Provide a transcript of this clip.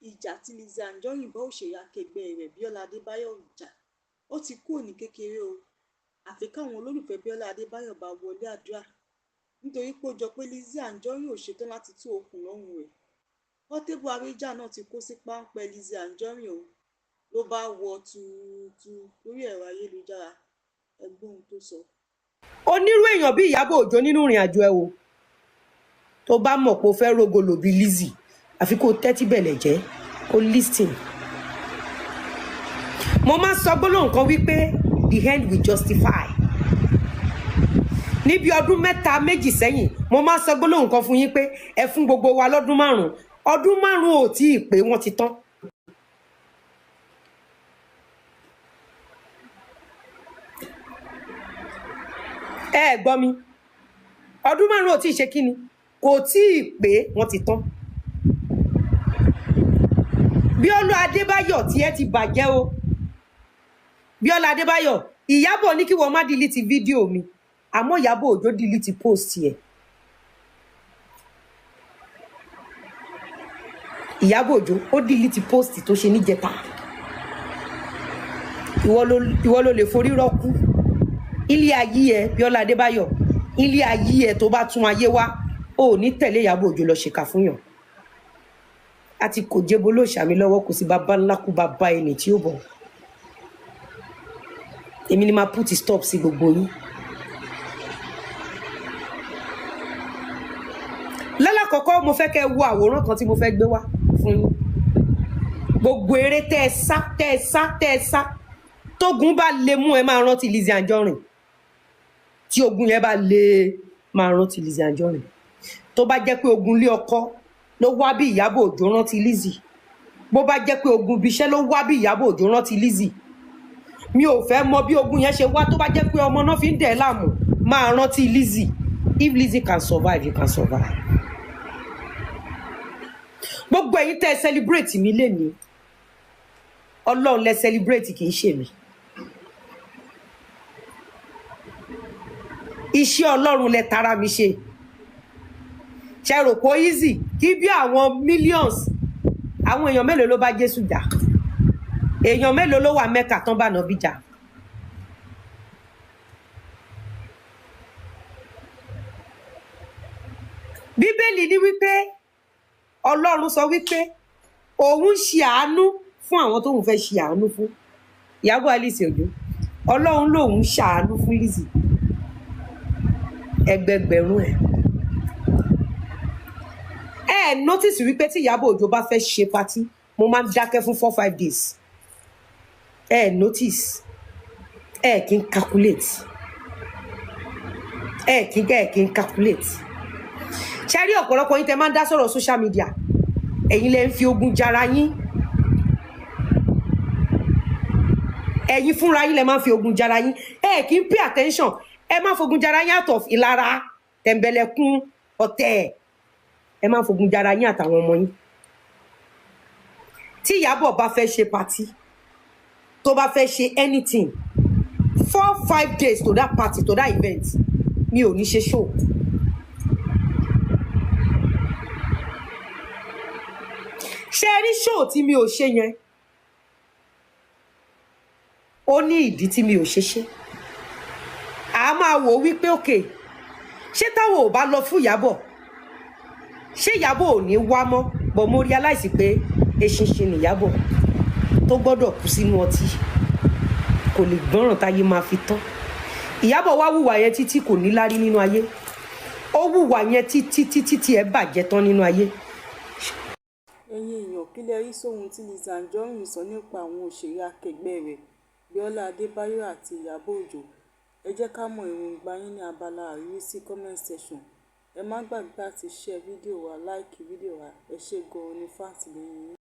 ìjà tí Lizzy Anjorin bá òṣèré akẹgbẹ́ rẹ̀ Bíọ́lá Adébáyọ̀ jà ó ti kúrò ní kékeré o àfi káwọn olólùfẹ́ Bíọ́lá Adébáyọ̀ bá wọlé àdúrà nítorí pé ó jọ pé Lizzy Anjorin ò ṣetán láti tú okùn lọ́rùn rẹ̀. Portable Arija náà ti kó sí páńpẹ́ Lizzy Anjorin o ló bá wọ tuutu lórí ẹ̀rọ ayélujára ẹgbọ́n ohun tó sọ. onírú èèyàn bí Ìyábọ̀ Òjó nínú ìrìn àjò ẹ o tó bá mọ̀ pé o fẹ́ rògolo bí Lizzy àfi kó tẹ́tí bẹ̀lẹ̀ jẹ́ kó listen. mo máa sọ gbólóhùn kan wípé the end will justify. níbi ọdún mẹ́ta méjì sẹ́yìn mo máa sọ gbólóhùn kan fún yín pé ẹ fún gbogbo wa lọ́dún márùn-ún ọdún márùn-ún ò tí ì pé wọ́n ti tán. ẹ gbọ́ mi ọdún márùn-ún ò tí ì ṣe kí ni kò tí ì pé wọ́n ti tán. Bíọ́lá Adébáyọ̀ tí ẹ ti bàjẹ́ o Bíọ́lá Adébáyọ̀ Ìyábọ̀ ní kí wọ́n má delete fídíò mi àmọ́ Ìyábọ̀ Òjó delete post ẹ̀. Ìyábọ̀ Òjó ó delete post tó ṣe níjẹta. ìwọ ló lè forí rọ́kú ilé ayé ẹ Bíọ́lá Adébáyọ̀ ilé ayé ẹ tó bá tún ayé wá ò ní tẹ̀lé Ìyábọ̀ Òjó lọ ṣèkà fún yàn. àti kò jẹ́bo ló ṣàmì lọ́wọ́ kò sí bàbá ńlá kú bàbá ẹni tí ó bọ̀. èmi ni máa put stop sí gbogbo yín. lálàkọ́kọ́ mo fẹ́ kẹ́ wo àwòrán kan tí mo fẹ́ gbé wá fún yín. gbogbo eré tẹ́ ẹ sá tógun bá lè mú ẹ máa rántí Lizzy Anjorin. tí ogun yẹn bá lè máa rántí Lizzy Anjorin. tó bá jẹ́ pé ogun lé ọkọ ló wá bí Ìyábọ̀ Òjó rántí Lizzy. bó bá jẹ́ pé ogun ibiṣẹ́ ló wá bí Ìyábọ̀ Òjó rántí Lizzy. mi ò fẹ́ mọ bí ogun yẹn ṣe wá tó bá jẹ́ pé ọmọ náà fi ń dẹ̀ láàmú máa rántí Lizzy. If Lizzy can survive, you can survive. gbogbo ẹ̀yin tẹ́ ẹ celebrate mi lénìí Ọlọ́run lẹ celebrate kì í ṣe mi. iṣẹ́ Ọlọ́run lẹ tara mi ṣe. ṣe rò pé easy kí bí àwọn millions àwọn èèyàn mélòó ló bá Jésù jà èèyàn mélòó ló wà Mẹ́kà tán bá Nábì jà. Bíbélì ní wípé Ọlọ́run sọ wípé òun ṣe àánú fún àwọn tóun fẹ́ ṣe àánú fún. Ìyábọ̀ Alice Òjó Ọlọ́run lòun ṣàánú fún Lizzy ẹgbẹgbẹ̀rún ẹ notice wípé tí Ìyábọ̀ Òjó bá fẹ́ ṣe party mo máa ń dákẹ́ fún 4-5 days. Notice kí n calculate kí n calculate. ṣe rí ọ̀pọ̀lọpọ̀ yín tẹ́ máa ń dá sọ̀rọ̀ social media ẹ̀yin lẹ ń fi ogun jara yín. ẹ̀yin fúnra yín lẹ máa ń fi ogun jara yín kí n pay attention ẹ máa fogun jara yín out of ìlara tẹ̀m̀bẹ̀lẹ̀kún ọ̀tẹ̀ ẹ máa fogun jara yín àtàwọn ọmọ yín. tí Ìyábọ̀ bá fẹ́ ṣe party tó bá fẹ́ ṣe anything 4-5 days to that party to that event mi ò ní ṣe show. ṣe rí show tí mi ò ṣe yẹn ó ní ìdí tí mi ò ṣe. a máa wò wípé òkè ṣé táwọn ò bá lọ fún Ìyábọ̀ ṣé Ìyábọ̀ ò ní wá mọ́ but mo realize pé eṣinṣin ni Ìyábọ̀ tó gbọ́dọ̀ kú sínú ọtí kò lè gbọ́ràn táyé máa fi tán. Ìyábọ̀ wá wùwà yẹn títí kò ní lárí nínú ayé ó wùwà yẹn títí ẹ bàjẹ́ tán nínú ayé. ẹ̀yin èèyàn kí lẹ rí sóhun tí Lizzy Anjorin sọ nípa àwọn òṣèré akẹgbẹ́ rẹ̀ Bíọ́lá Adébáyọ̀ àti Ìyábọ̀ Òjó? ẹ jẹ́ ká mọ èròǹgbà yín ní abala àríwísí comment section. ẹ má gbàgbé láti share fídíò wa like fídíò wa ẹ ṣé gan-an ní fún àtìlẹ́yìn yín.